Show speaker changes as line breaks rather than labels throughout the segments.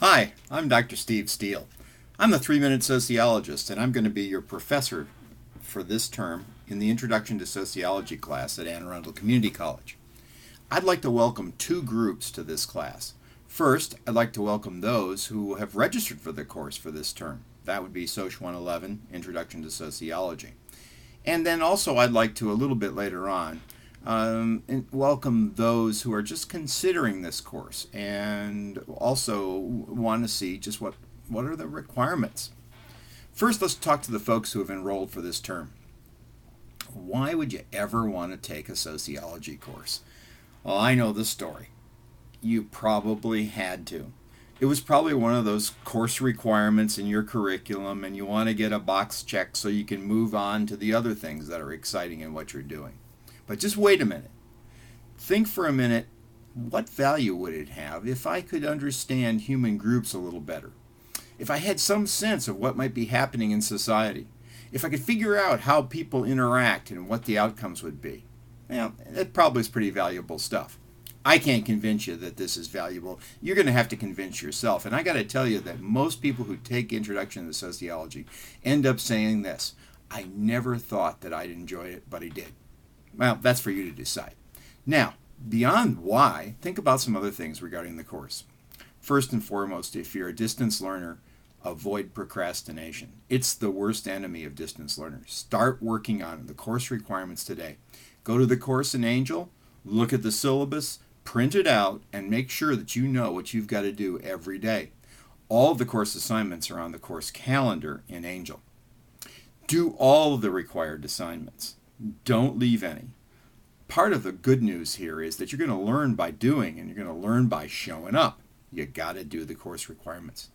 Hi, I'm Dr. Steve Steele. I'm the 3-Minute Sociologist, and I'm going to be your professor for this term in the Introduction to Sociology class at Anne Arundel Community College. I'd like to welcome two groups to this class. First, I'd like to welcome those who have registered for the course for this term. That would be Soc 111, Introduction to Sociology. And then also I'd like to, a little bit later on, welcome those who are just considering this course and also want to see just what are the requirements. First, let's talk to the folks who have enrolled for this term. Why would you ever want to take a sociology course? Well, I know the story. You probably had to. It was probably one of those course requirements in your curriculum, and you want to get a box check so you can move on to the other things that are exciting in what you're doing. But just wait a minute. Think for a minute, what value would it have if I could understand human groups a little better? If I had some sense of what might be happening in society? If I could figure out how people interact and what the outcomes would be? Well, that probably is pretty valuable stuff. I can't convince you that this is valuable. You're going to have to convince yourself. And I got to tell you that most people who take Introduction to Sociology end up saying this: I never thought that I'd enjoy it, but I did. Well, that's for you to decide. Now, beyond why, think about some other things regarding the course. First and foremost, if you're a distance learner, avoid procrastination. It's the worst enemy of distance learners. Start working on the course requirements today. Go to the course in Angel, look at the syllabus, print it out, and make sure that you know what you've got to do every day. All of the course assignments are on the course calendar in Angel. Do all of the required assignments. Don't leave any. Part of the good news here is that you're going to learn by doing, and you're going to learn by showing up. You got to do the course requirements.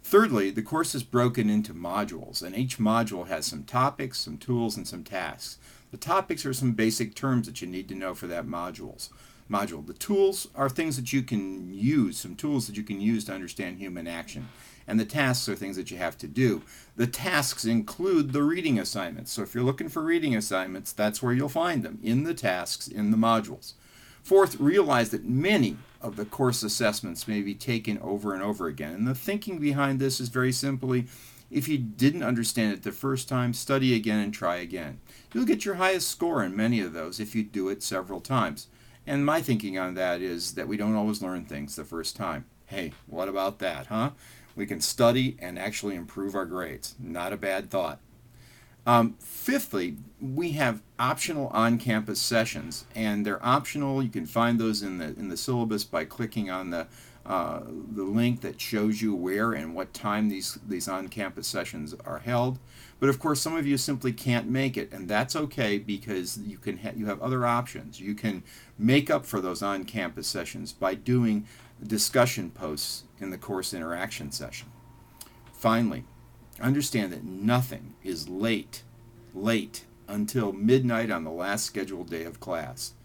Thirdly, the course is broken into modules, and each module has some topics, some tools, and some tasks. The topics are some basic terms that you need to know for that module. The tools are things that you can use, some tools that you can use to understand human action. And the tasks are things that you have to do. The tasks include the reading assignments. So if you're looking for reading assignments, that's where you'll find them, in the tasks, in the modules. Fourth, realize that many of the course assessments may be taken over and over again. And the thinking behind this is very simply, if you didn't understand it the first time, study again and try again. You'll get your highest score in many of those if you do it several times. And my thinking on that is that we don't always learn things the first time. Hey, what about that, huh? We can study and actually improve our grades. Not a bad thought. Fifthly, we have optional on-campus sessions, and they're optional. You can find those in the syllabus by clicking on the link that shows you where and what time these on-campus sessions are held. But of course, some of you simply can't make it, and that's okay, because you have other options. You can make up for those on-campus sessions by doing discussion posts in the course interaction session. Finally, understand that nothing is late until midnight on the last scheduled day of class.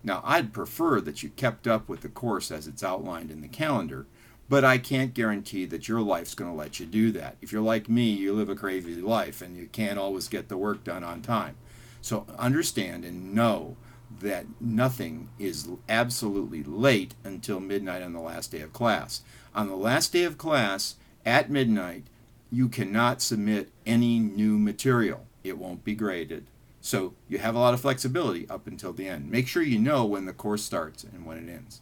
Now, I'd prefer that you kept up with the course as it's outlined in the calendar, but I can't guarantee that your life's going to let you do that. If you're like me, you live a crazy life and you can't always get the work done on time. So understand and know that nothing is absolutely late until midnight on the last day of class. On the last day of class, at midnight, you cannot submit any new material. It won't be graded. So you have a lot of flexibility up until the end. Make sure you know when the course starts and when it ends.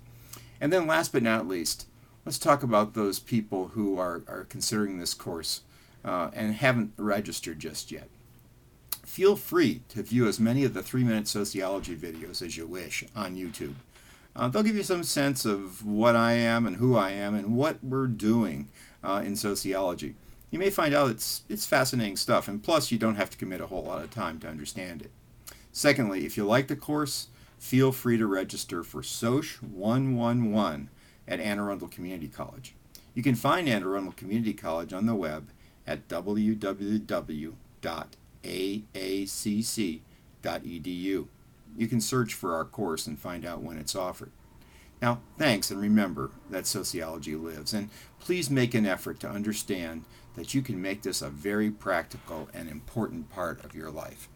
And then last but not least, let's talk about those people who are considering this course and haven't registered just yet. Feel free to view as many of the 3-Minute Sociology videos as you wish on YouTube. They'll give you some sense of what I am and who I am and what we're doing in sociology. You may find out it's fascinating stuff, and plus you don't have to commit a whole lot of time to understand it. Secondly, if you like the course, feel free to register for Soc 111 at Anne Arundel Community College. You can find Anne Arundel Community College on the web at www.aacc.edu. You can search for our course and find out when it's offered. Now, thanks, and remember that sociology lives. And please make an effort to understand that you can make this a very practical and important part of your life.